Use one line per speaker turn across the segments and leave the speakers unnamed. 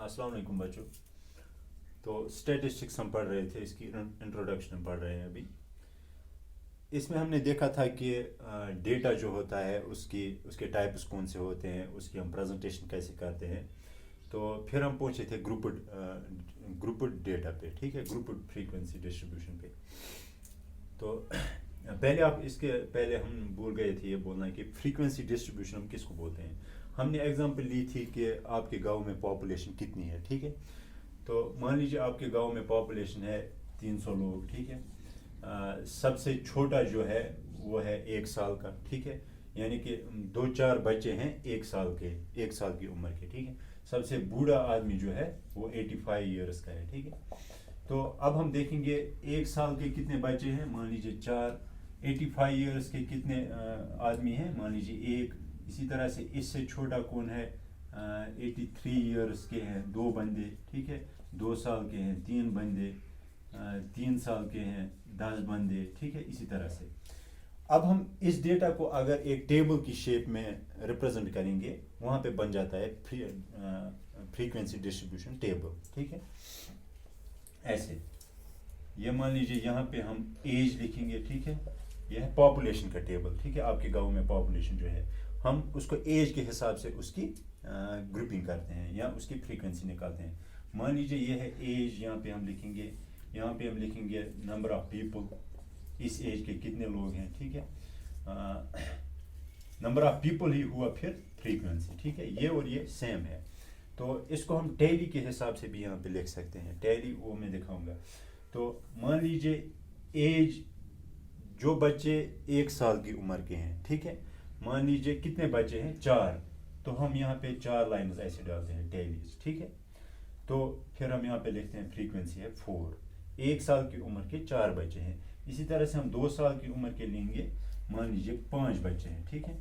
अस्सलाम वालेकुम बच्चों। तो स्टैटिस्टिक्स हम पढ़ रहे थे, इसकी इंट्रोडक्शन हम पढ़ रहे हैं अभी। इसमें हमने देखा था कि डेटा जो होता है उसके टाइप्स कौन से होते हैं, उसकी हम प्रेजेंटेशन कैसे करते हैं। तो फिर हम पहुंचे थे ग्रुपड डेटा पे, ठीक है, ग्रुपड फ्रीक्वेंसी डिस्ट्रीब्यूशन पे। तो इसके पहले हम भूल गए थे ये बोलना कि फ्रीक्वेंसी डिस्ट्रीब्यूशन हम किसको बोलते हैं। हमने एग्जांपल ली थी कि आपके गांव में पॉपुलेशन कितनी है, ठीक है। तो मान लीजिए आपके गांव में पॉपुलेशन है 300 लोग, ठीक है। सबसे छोटा जो है वो है 1 साल का, ठीक है। यानी कि 2-4 बच्चे हैं 1 साल की उम्र के, ठीक है। सबसे बूढ़ा आदमी जो है वो 85 ईयर्स का है, ठीक है। तो अब हम देखेंगे 1 साल के कितने बच्चे हैं, मान लीजिए 4। 85 ईयर्स के कितने आदमी हैं, मान लीजिए 1। इसी तरह से इससे छोटा कौन है, 83 ईयर्स के हैं 2 बंदे, ठीक है। 2 साल के हैं 3 बंदे, 3 साल के हैं 10 बंदे, ठीक है। इसी तरह से अब हम इस डेटा को अगर एक टेबल की शेप में रिप्रेजेंट करेंगे, वहाँ पे बन जाता है फ्रीक्वेंसी डिस्ट्रीब्यूशन टेबल, ठीक है। ऐसे ये मान लीजिए यहाँ पे हम एज लिखेंगे, ठीक है। यह है पॉपुलेशन का टेबल, ठीक है। आपके गांव में पॉपुलेशन जो है हम उसको एज के हिसाब से उसकी ग्रुपिंग करते हैं या उसकी फ्रीक्वेंसी निकालते हैं। मान लीजिए ये है एज, यहाँ पे हम लिखेंगे नंबर ऑफ पीपल, इस एज के कितने लोग हैं, ठीक है। नंबर ऑफ पीपल ही हुआ फिर फ्रीक्वेंसी, ठीक है। ये और ये सेम है। तो इसको हम टैली के हिसाब से भी यहाँ पे लिख सकते हैं, टैली वो मैं दिखाऊंगा। तो मान लीजिए एज, जो बच्चे 1 साल की उम्र के हैं, ठीक है। मान लीजिए कितने बच्चे हैं, 4। तो हम यहाँ पे 4 लाइन्स ऐसे डालते हैं टैलीज, ठीक है। तो फिर हम यहाँ पे लिखते हैं फ्रीक्वेंसी है 4। 1 साल की उम्र के 4 बच्चे हैं। इसी तरह से हम 2 साल की उम्र के लेंगे, मान लीजिए 5 बच्चे हैं, ठीक है।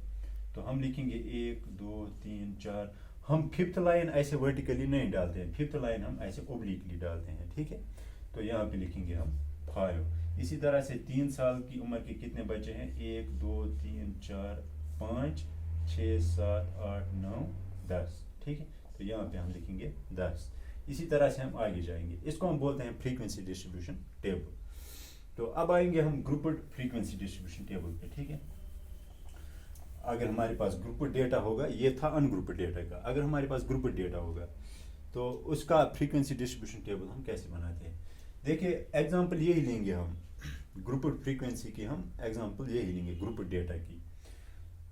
तो हम लिखेंगे 1 2 3 4। हम 5th लाइन ऐसे वर्टिकली नहीं डालते हैं, 5th लाइन हम ऐसे ओब्लिकली डालते हैं, ठीक है। तो यहाँ पे लिखेंगे हम 5। इसी तरह से 3 साल की उम्र के कितने बच्चे हैं, 1 2 3 4 5 6 7 8 9 10, ठीक है। तो यहाँ पे हम लिखेंगे 10। इसी तरह से हम आगे जाएंगे, इसको हम बोलते हैं फ्रीक्वेंसी डिस्ट्रीब्यूशन टेबल। तो अब आएंगे हम ग्रुपड फ्रीक्वेंसी डिस्ट्रीब्यूशन टेबल पे, ठीक है। अगर हमारे पास ग्रुपड डेटा होगा, ये था अनग्रुपड डेटा का, अगर हमारे पास ग्रुपड डेटा होगा तो उसका फ्रीक्वेंसी डिस्ट्रीब्यूशन टेबल हम कैसे बनाते हैं। देखिए एग्जांपल यही लेंगे हम, ग्रुपड फ्रीक्वेंसी की हम एग्जांपल यही लेंगे ग्रुपड डेटा की।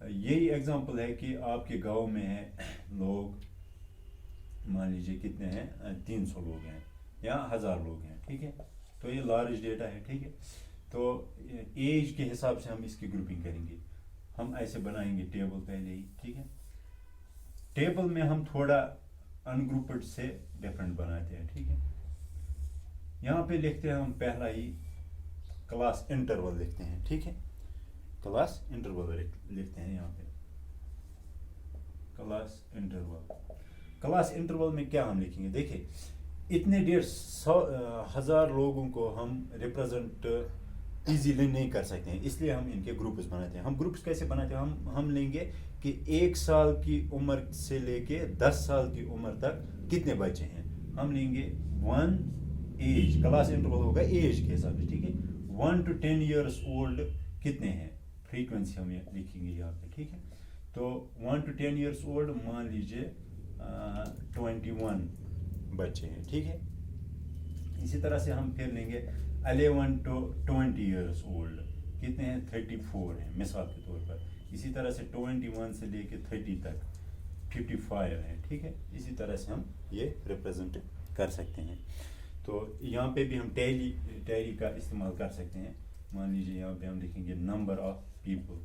यही एग्जांपल है कि आपके गांव में है लोग, मान लीजिए कितने हैं, 300 लोग हैं या 1000 लोग हैं, ठीक है। तो ये लार्ज डेटा है, ठीक है। तो एज के हिसाब से हम इसकी ग्रुपिंग करेंगे। हम ऐसे बनाएंगे टेबल पहले ही, ठीक है। टेबल में हम थोड़ा अनग्रुपड से डिफरेंट बनाते हैं, ठीक है। यहाँ पे लिखते हैं हम पहला ही क्लास इंटरवल लिखते हैं, ठीक है। क्लास इंटरवल लिखते हैं यहाँ पे, क्लास इंटरवल में क्या हम लिखेंगे, देखिए इतने 150 लोगों को हम रिप्रेजेंट इजीली नहीं कर सकते हैं, इसलिए हम इनके ग्रुप्स बनाते हैं। हम ग्रुप्स कैसे बनाते हैं, हम लेंगे कि 1 साल की उम्र से लेके 10 साल की उम्र तक कितने बच्चे हैं। हम लेंगे 1 एज, क्लास इंटरवल होगा एज के हिसाब से, ठीक है। 1 to 10 ईयर्स ओल्ड कितने हैं, फ्रीक्वेंसी हम लिखेंगे यहाँ पे, ठीक है। तो 1 to 10 ईयर्स ओल्ड मान लीजिए 21 बच्चे हैं, ठीक है। इसी तरह से हम फिर लेंगे 11 to 20 ईयर्स ओल्ड, कितने हैं, 34 हैं मिसाल के तौर पर। इसी तरह से 21 से लेके 30 तक 55 हैं, ठीक है। इसी तरह से हम ये रिप्रेजेंट कर सकते हैं। तो यहाँ पे भी हम टैली का इस्तेमाल कर सकते हैं। मान लीजिए यहाँ पे हम लिखेंगे नंबर ऑफ पीपल।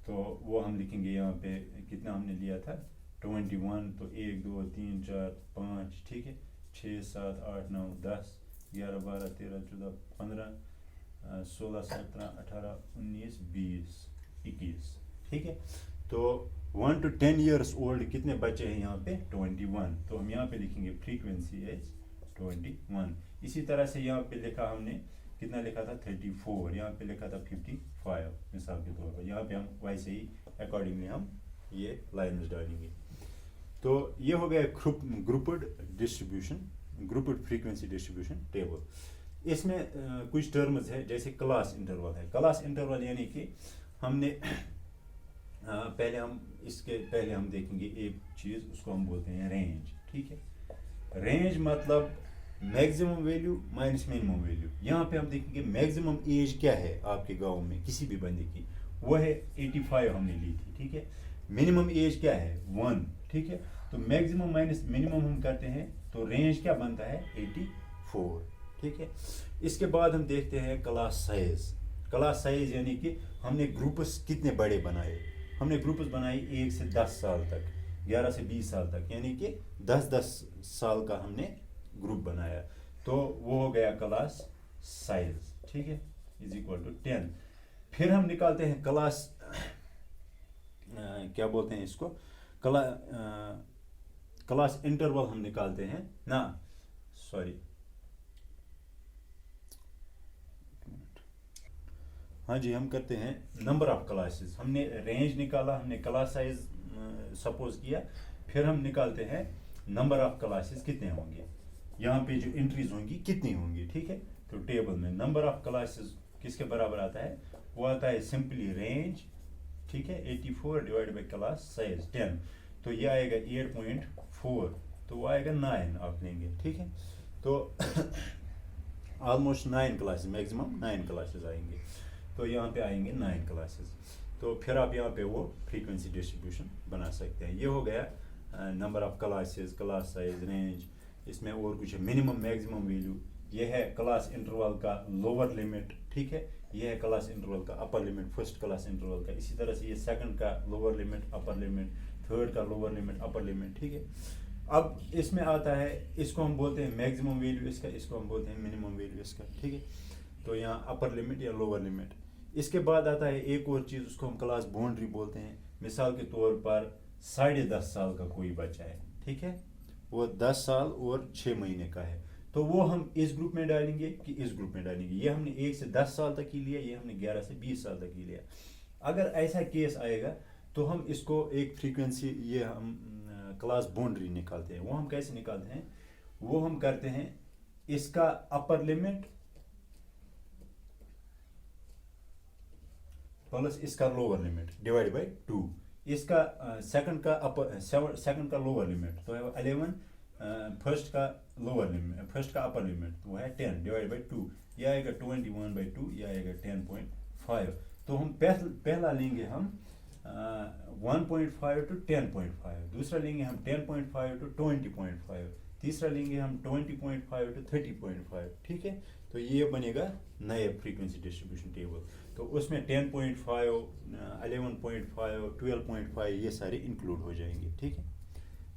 तो वो हम लिखेंगे यहाँ पे कितना हमने लिया था, 21। तो 1 2 3 4 5, ठीक है, 6 7 8 9 10 11 12 13 14 15 16 17 18 19 20 21, ठीक है। तो 1 to 10 ईयर्स ओल्ड कितने बच्चे हैं यहाँ पे, 21। तो हम यहाँ पे लिखेंगे फ्रीक्वेंसी एज 21। इसी तरह से यहाँ पे लिखा हमने, कितना लिखा था, 34। यहाँ पे लिखा था 55 मिसाल के तौर पर। यहाँ पे हम वैसे ही अकॉर्डिंगली हम ये लाइन्स डालेंगे। تو یہ ہو گیا grouped distribution, grouped frequency distribution table. اس میں کچھ ٹرمز ہے جیسے کلاس انٹرول ہے. کلاس انٹرول یعنی کہ ہم نے پہلے ہم دیکھیں گے ایک چیز، اس کو ہم بولتے ہیں رینج. ٹھیک ہے، رینج مطلب maximum value minus minimum value. یہاں پہ ہم دیکھیں گے میگزیمم ایج کیا ہے آپ کے گاؤں میں کسی بھی بندے کی، وہ ہے 85 ہم نے لی تھی. ٹھیک ہے، منیمم ایج کیا ہے 1. ٹھیک ہے، تو میگزیمم مائنس منیمم ہم کرتے ہیں تو رینج کیا بنتا ہے 84. ٹھیک ہے، اس کے بعد ہم دیکھتے ہیں کلاس سائز. کلاس سائز یعنی کہ ہم نے گروپس کتنے بڑے بنائے. ہم نے گروپس بنائی 1 سے 10 سال تک، 11 سے 20 سال تک، یعنی کہ 10 سال کا ہم نے گروپ بنایا، تو وہ ہو گیا کلاس سائز. ٹھیک ہے، از اکول ٹو 10. پھر ہم نکالتے ہیں کلاس کیا بولتے ہیں اس کو، کلاس انٹرول ہم نکالتے ہیں نا، سوری ہاں جی، ہم کرتے ہیں نمبر آف کلاسز. ہم نے رینج نکالا، ہم نے کلاس سائز سپوز کیا، پھر ہم نکالتے ہیں نمبر آف کلاسز کتنے ہوں گے، یہاں پہ جو انٹریز ہوں گی کتنی ہوں گی. ٹھیک ہے، تو ٹیبل میں نمبر آف کلاسز کس کے برابر آتا ہے، وہ آتا ہے سمپلی رینج. ٹھیک ہے، 84 ڈیوائڈ بائی کلاس سائز 10، تو یہ آئے گا 8.4، تو وہ آئے گا 9 آپ لیں گے. ٹھیک ہے، تو آلموسٹ 9 کلاسز، میکسیمم 9 کلاسز آئیں گے، تو یہاں پہ آئیں گے 9 کلاسز. تو پھر آپ یہاں پہ وہ فریکوینسی ڈسٹریبیوشن بنا سکتے ہیں. یہ ہو گیا number of classes, class size, range. اس میں اور کچھ ہے منیمم میکسیمم ویلیو. یہ ہے کلاس انٹرول کا لوور لمٹ. ٹھیک ہے، یہ ہے کلاس انٹرول کا upper limit, first class interval کا. اسی طرح سے یہ سیکنڈ کا lower limit upper limit, third کا لوور لمٹ اپر لمٹ. ٹھیک ہے، اب اس میں آتا ہے، اس کو ہم بولتے ہیں میکسیمم ویلیو اس کا، اس کو ہم بولتے ہیں منیمم ویلیو اس کا. ٹھیک ہے، تو یہاں اپر لمٹ یا لوور لمٹ. اس کے بعد آتا ہے ایک اور چیز، اس کو ہم کلاس باؤنڈری بولتے ہیں. مثال کے طور پر 10.5 سال کا کوئی بچہ ہے. ٹھیک ہے، وہ 10 سال اور 6 مہینے کا ہے، تو وہ ہم اس گروپ میں ڈالیں گے کہ اس گروپ میں ڈالیں گے. یہ ہم نے 1 سے 10 سال تک ہی لیا، یہ ہم نے 11 سے 20 سال تک ہی لیا. اگر ایسا کیس آئے گا تو ہم اس کو ایک فریکوینسی، یہ ہم کلاس باؤنڈری نکالتے ہیں. وہ ہم کیسے نکالتے ہیں، وہ ہم کرتے ہیں اس کا اپر لمٹ پلس اس کا لوور لمٹ ڈیوائڈ بائی 2. اس کا سیکنڈ کا لوور لمٹ تو ہے 11، فرسٹ کا لوور لمٹ، فرسٹ کا اپر لمٹ وہ ہے 10 ڈیوائڈ بائی 2. یہ آئے گا 21/2، یہ آئے گا 10.5. تو ہم پہلا لیں گے ہم 1.5 to 10.5، دوسرا لیں گے ہم 10.5 to 20.5، تیسرا لیں گے ہم 20.5 to 30.5. ٹھیک ہے، تو یہ بنے گا نئے فریکوینسی ڈسٹریبیوشن ٹیبل. تو اس میں 10.5، 11.5، 12.5 یہ سارے انکلوڈ ہو جائیں گے. ٹھیک ہے،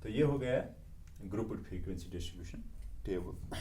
تو یہ ہو گیا گروپڈ فریکوینسی ڈسٹریبیوشن ٹیبل.